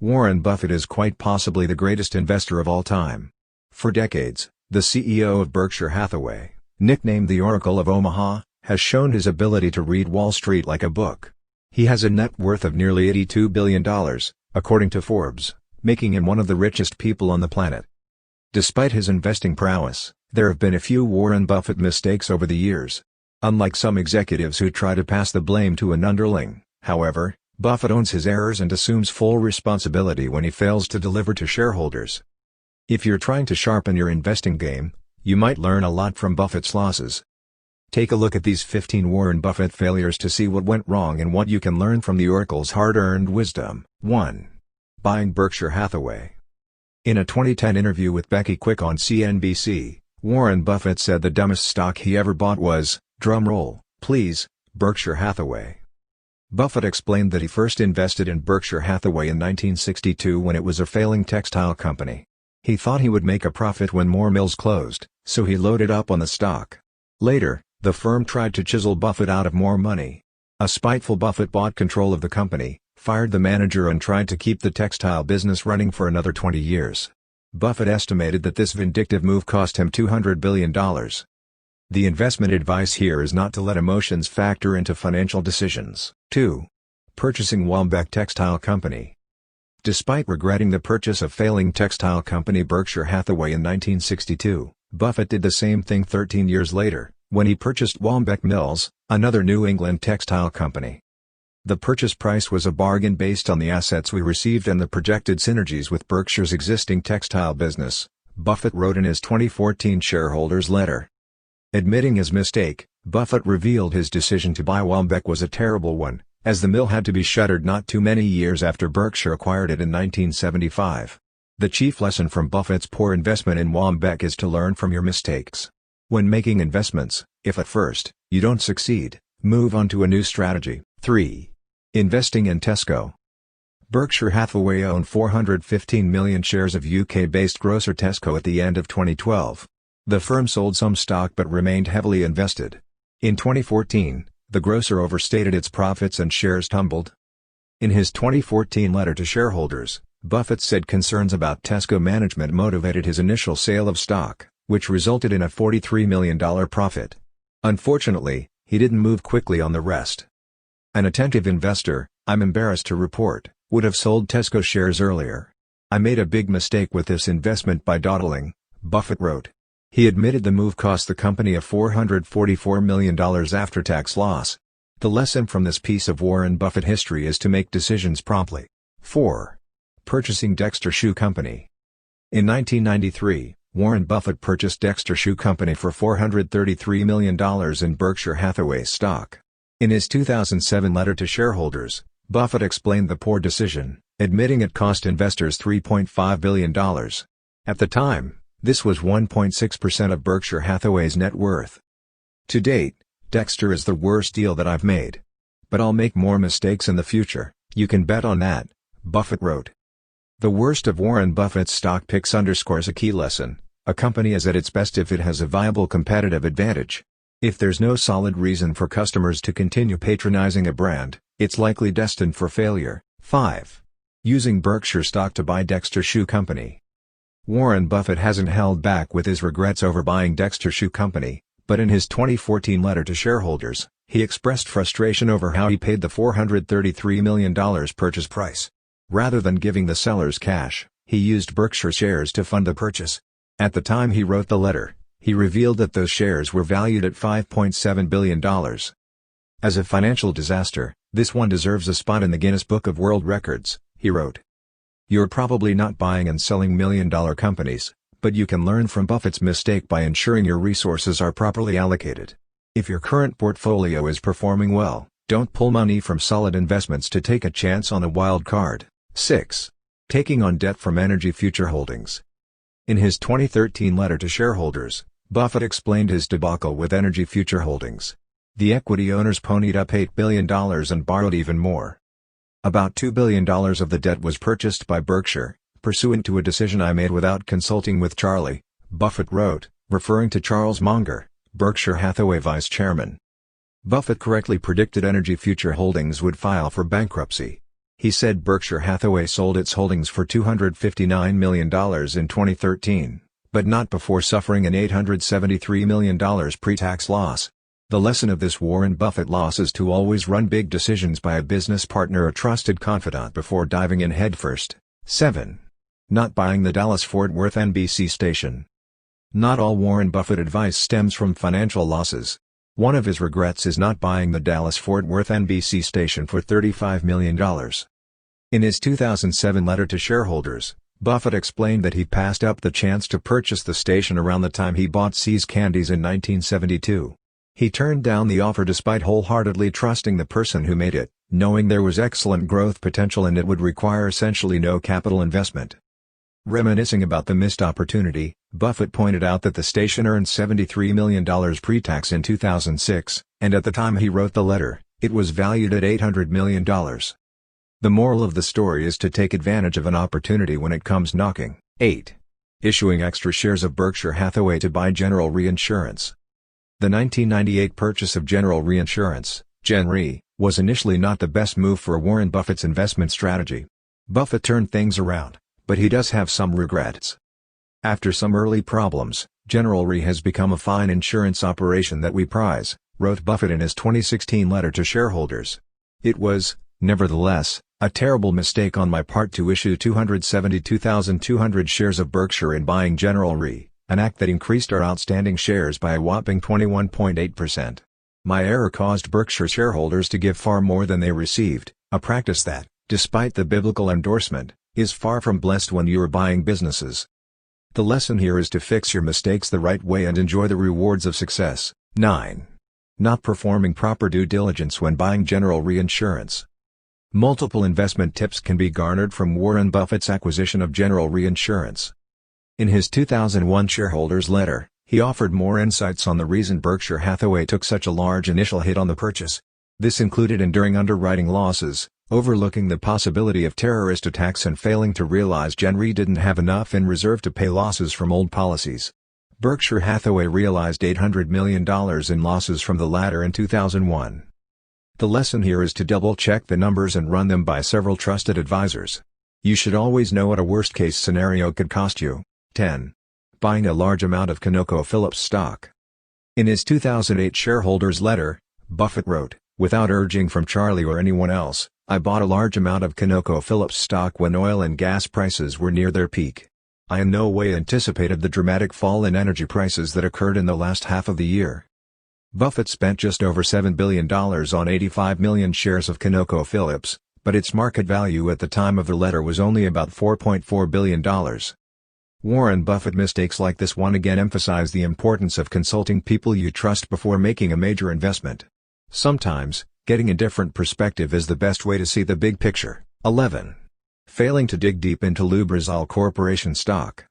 Warren Buffett is quite possibly the greatest investor of all time. For decades, the CEO of Berkshire Hathaway, nicknamed the Oracle of Omaha, has shown his ability to read Wall Street like a book. He has a net worth of nearly $82 billion, according to Forbes, making him one of the richest people on the planet. Despite his investing prowess, there have been a few Warren Buffett mistakes over the years. Unlike some executives who try to pass the blame to an underling, however, Buffett owns his errors and assumes full responsibility when he fails to deliver to shareholders. If you're trying to sharpen your investing game, you might learn a lot from Buffett's losses. Take a look at these 15 Warren Buffett failures to see what went wrong and what you can learn from the Oracle's hard-earned wisdom. 1. Buying Berkshire Hathaway. In a 2010 interview with Becky Quick on CNBC, Warren Buffett said the dumbest stock he ever bought was, drumroll, please, Berkshire Hathaway. Buffett explained that he first invested in Berkshire Hathaway in 1962 when it was a failing textile company. He thought he would make a profit when more mills closed, so he loaded up on the stock. Later, the firm tried to chisel Buffett out of more money. A spiteful Buffett bought control of the company, fired the manager and tried to keep the textile business running for another 20 years. Buffett estimated that this vindictive move cost him $200 billion. The investment advice here is not to let emotions factor into financial decisions. 2. Purchasing WAUMBEC Textile Company. Despite regretting the purchase of failing textile company Berkshire Hathaway in 1962, Buffett did the same thing 13 years later, when he purchased WAUMBEC Mills, another New England textile company. The purchase price was a bargain based on the assets we received and the projected synergies with Berkshire's existing textile business, Buffett wrote in his 2014 shareholders letter. Admitting his mistake, Buffett revealed his decision to buy WAUMBEC was a terrible one, as the mill had to be shuttered not too many years after Berkshire acquired it in 1975. The chief lesson from Buffett's poor investment in WAUMBEC is to learn from your mistakes. When making investments, if at first, you don't succeed, move on to a new strategy. 3. Investing in TESCO. Berkshire Hathaway owned 415 million shares of UK-based grocer TESCO at the end of 2012. The firm sold some stock but remained heavily invested. In 2014, the grocer overstated its profits and shares tumbled. In his 2014 letter to shareholders, Buffett said concerns about TESCO management motivated his initial sale of stock, which resulted in a $43 million profit. Unfortunately, he didn't move quickly on the rest. An attentive investor, I'm embarrassed to report, would have sold TESCO shares earlier. I made a big mistake with this investment by dawdling, Buffett wrote. He admitted the move cost the company a $444 million after-tax loss. The lesson from this piece of Warren Buffett history is to make decisions promptly. 4. Purchasing DEXTER Shoe Company. In 1993, Warren Buffett purchased DEXTER Shoe Company for $433 million in Berkshire Hathaway stock. In his 2007 letter to shareholders, Buffett explained the poor decision, admitting it cost investors $3.5 billion. At the time, this was 1.6% of Berkshire Hathaway's net worth. To date, DEXTER is the worst deal that I've made. But I'll make more mistakes in the future, you can bet on that, Buffett wrote. The worst of Warren Buffett's stock picks underscores a key lesson: a company is at its best if it has a viable competitive advantage. If there's no solid reason for customers to continue patronizing a brand, it's likely destined for failure. 5. Using Berkshire stock to buy DEXTER Shoe Company. Warren Buffett hasn't held back with his regrets over buying DEXTER Shoe Company, but in his 2014 letter to shareholders, he expressed frustration over how he paid the $433 million purchase price. Rather than giving the sellers cash, he used Berkshire shares to fund the purchase. At the time he wrote the letter, he revealed that those shares were valued at $5.7 billion. As a financial disaster, this one deserves a spot in the Guinness Book of World Records, he wrote. You're probably not buying and selling million-dollar companies, but you can learn from Buffett's mistake by ensuring your resources are properly allocated. If your current portfolio is performing well, don't pull money from solid investments to take a chance on a wild card. 6. Taking on debt from Energy Future Holdings. In his 2013 letter to shareholders, Buffett explained his debacle with Energy Future Holdings. The equity owners ponied up $8 billion and borrowed even more. About $2 billion of the debt was purchased by Berkshire, pursuant to a decision I made without consulting with Charlie, Buffett wrote, referring to Charles Munger, Berkshire Hathaway vice chairman. Buffett correctly predicted Energy Future Holdings would file for bankruptcy. He said Berkshire Hathaway sold its holdings for $259 million in 2013, but not before suffering an $873 million pre-tax loss. The lesson of this Warren Buffett loss is to always run big decisions by a business partner or trusted confidant before diving in headfirst. 7. Not buying the Dallas-Fort Worth NBC station. Not all Warren Buffett advice stems from financial losses. One of his regrets is not buying the Dallas-Fort Worth NBC station for $35 million. In his 2007 letter to shareholders, Buffett explained that he passed up the chance to purchase the station around the time he bought See's Candies in 1972. He turned down the offer despite wholeheartedly trusting the person who made it, knowing there was excellent growth potential and it would require essentially no capital investment. Reminiscing about the missed opportunity, Buffett pointed out that the station earned $73 million pre-tax in 2006, and at the time he wrote the letter, it was valued at $800 million. The moral of the story is to take advantage of an opportunity when it comes knocking. 8. Issuing extra shares of Berkshire Hathaway to buy General Reinsurance. The 1998 purchase of General Reinsurance, Gen Re, was initially not the best move for Warren Buffett's investment strategy. Buffett turned things around, but he does have some regrets. After some early problems, General Re has become a fine insurance operation that we prize, wrote Buffett in his 2016 letter to shareholders. It was, nevertheless, a terrible mistake on my part to issue 272,200 shares of Berkshire in buying General Re, an act that increased our outstanding shares by a whopping 21.8%. My error caused Berkshire shareholders to give far more than they received, a practice that, despite the biblical endorsement, is far from blessed when you are buying businesses. The lesson here is to fix your mistakes the right way and enjoy the rewards of success. 9. Not performing proper due diligence when buying General Reinsurance. Multiple investment tips can be garnered from Warren Buffett's acquisition of General Reinsurance. In his 2001 shareholders letter, he offered more insights on the reason Berkshire Hathaway took such a large initial hit on the purchase. This included enduring underwriting losses, overlooking the possibility of terrorist attacks and failing to realize Gen Re didn't have enough in reserve to pay losses from old policies. Berkshire Hathaway realized $800 million in losses from the latter in 2001. The lesson here is to double-check the numbers and run them by several trusted advisors. You should always know what a worst-case scenario could cost you. 10. Buying a large amount of CONOCOPHILLIPS stock. In his 2008 shareholders letter, Buffett wrote, "Without urging from Charlie or anyone else, I bought a large amount of CONOCOPHILLIPS stock when oil and gas prices were near their peak. I in no way anticipated the dramatic fall in energy prices that occurred in the last half of the year." Buffett spent just over $7 billion on 85 million shares of CONOCOPHILLIPS, but its market value at the time of the letter was only about $4.4 billion. Warren Buffett mistakes like this one again emphasize the importance of consulting people you trust before making a major investment. Sometimes, getting a different perspective is the best way to see the big picture. 11. Failing to dig deep into LUBRIZOL Corporation stock.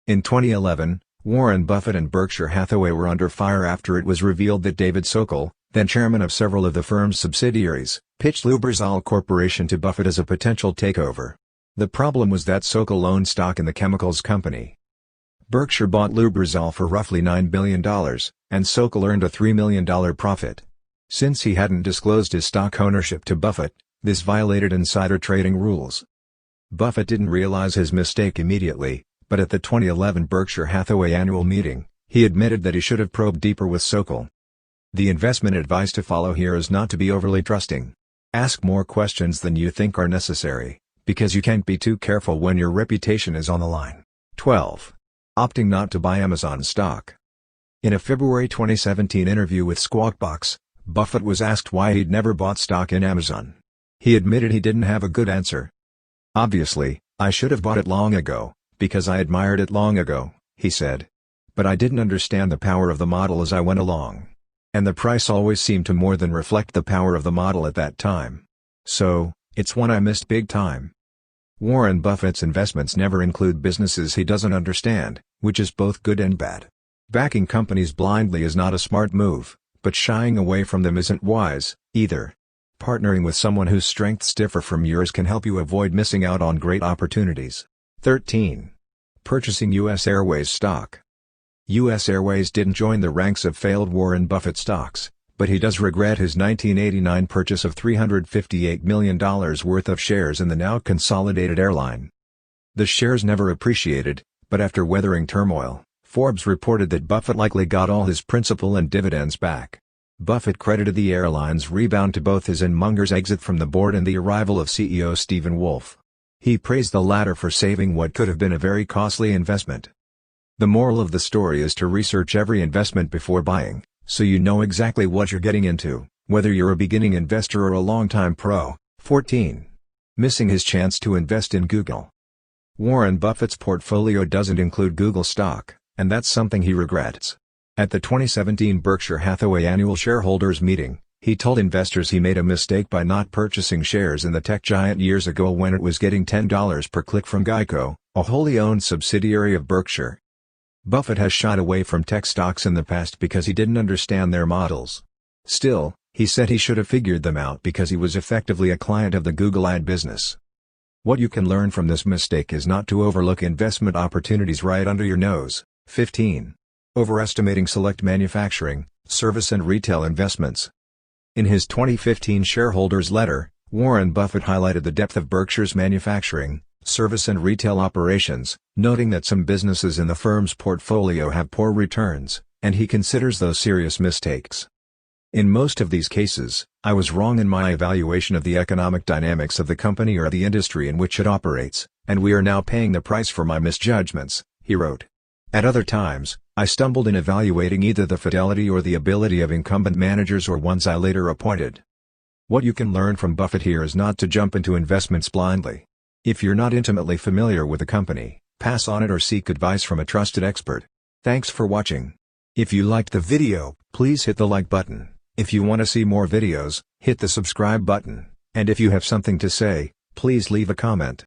In 2011, Warren Buffett and Berkshire Hathaway were under fire after it was revealed that David Sokol, then chairman of several of the firm's subsidiaries, pitched LUBRIZOL Corporation to Buffett as a potential takeover. The problem was that Sokol owned stock in the chemicals company. Berkshire bought LUBRIZOL for roughly $9 billion, and Sokol earned a $3 million profit. Since he hadn't disclosed his stock ownership to Buffett, this violated insider trading rules. Buffett didn't realize his mistake immediately, but at the 2011 Berkshire Hathaway annual meeting, he admitted that he should have probed deeper with Sokol. The investment advice to follow here is not to be overly trusting. Ask more questions than you think are necessary, because you can't be too careful when your reputation is on the line. 12. Opting not to buy Amazon stock. In a February 2017 interview with Squawk Box, Buffett was asked why he'd never bought stock in Amazon. He admitted he didn't have a good answer. "Obviously, I should have bought it long ago, because I admired it long ago," he said. "But I didn't understand the power of the model as I went along. And the price always seemed to more than reflect the power of the model at that time. So, it's one I missed big time." Warren Buffett's investments never include businesses he doesn't understand, which is both good and bad. Backing companies blindly is not a smart move, but shying away from them isn't wise, either. Partnering with someone whose strengths differ from yours can help you avoid missing out on great opportunities. 13. Purchasing U.S. Airways stock. U.S. Airways didn't join the ranks of failed Warren Buffett stocks, But he does regret his 1989 purchase of $358 million worth of shares in the now consolidated airline. The shares never appreciated, but after weathering turmoil, Forbes reported that Buffett likely got all his principal and dividends back. Buffett credited the airline's rebound to both his and Munger's exit from the board and the arrival of CEO Stephen Wolf. He praised the latter for saving what could have been a very costly investment. The moral of the story is to research every investment before buying, so you know exactly what you're getting into, whether you're a beginning investor or a long-time pro. 14. Missing his chance to invest in Google. Warren Buffett's portfolio doesn't include Google stock, and that's something he regrets. At the 2017 Berkshire Hathaway annual shareholders meeting, he told investors he made a mistake by not purchasing shares in the tech giant years ago when it was getting $10 per click from Geico, a wholly owned subsidiary of Berkshire. Buffett has shied away from tech stocks in the past because he didn't understand their models. Still, he said he should have figured them out because he was effectively a client of the Google ad business. What you can learn from this mistake is not to overlook investment opportunities right under your nose. 15. Overestimating select manufacturing, service and retail investments. In his 2015 shareholders letter, Warren Buffett highlighted the depth of Berkshire's manufacturing, service and retail operations, noting that some businesses in the firm's portfolio have poor returns, and he considers those serious mistakes. In most of these cases, I was wrong in my evaluation of the economic dynamics of the company or the industry in which it operates, and we are now paying the price for my misjudgments, he wrote. At other times, I stumbled in evaluating either the fidelity or the ability of incumbent managers or ones I later appointed. What you can learn from Buffett here is not to jump into investments blindly. If you're not intimately familiar with a company, pass on it or seek advice from a trusted expert. Thanks for watching. If you liked the video, please hit the like button. If you want to see more videos, hit the subscribe button. And if you have something to say, please leave a comment.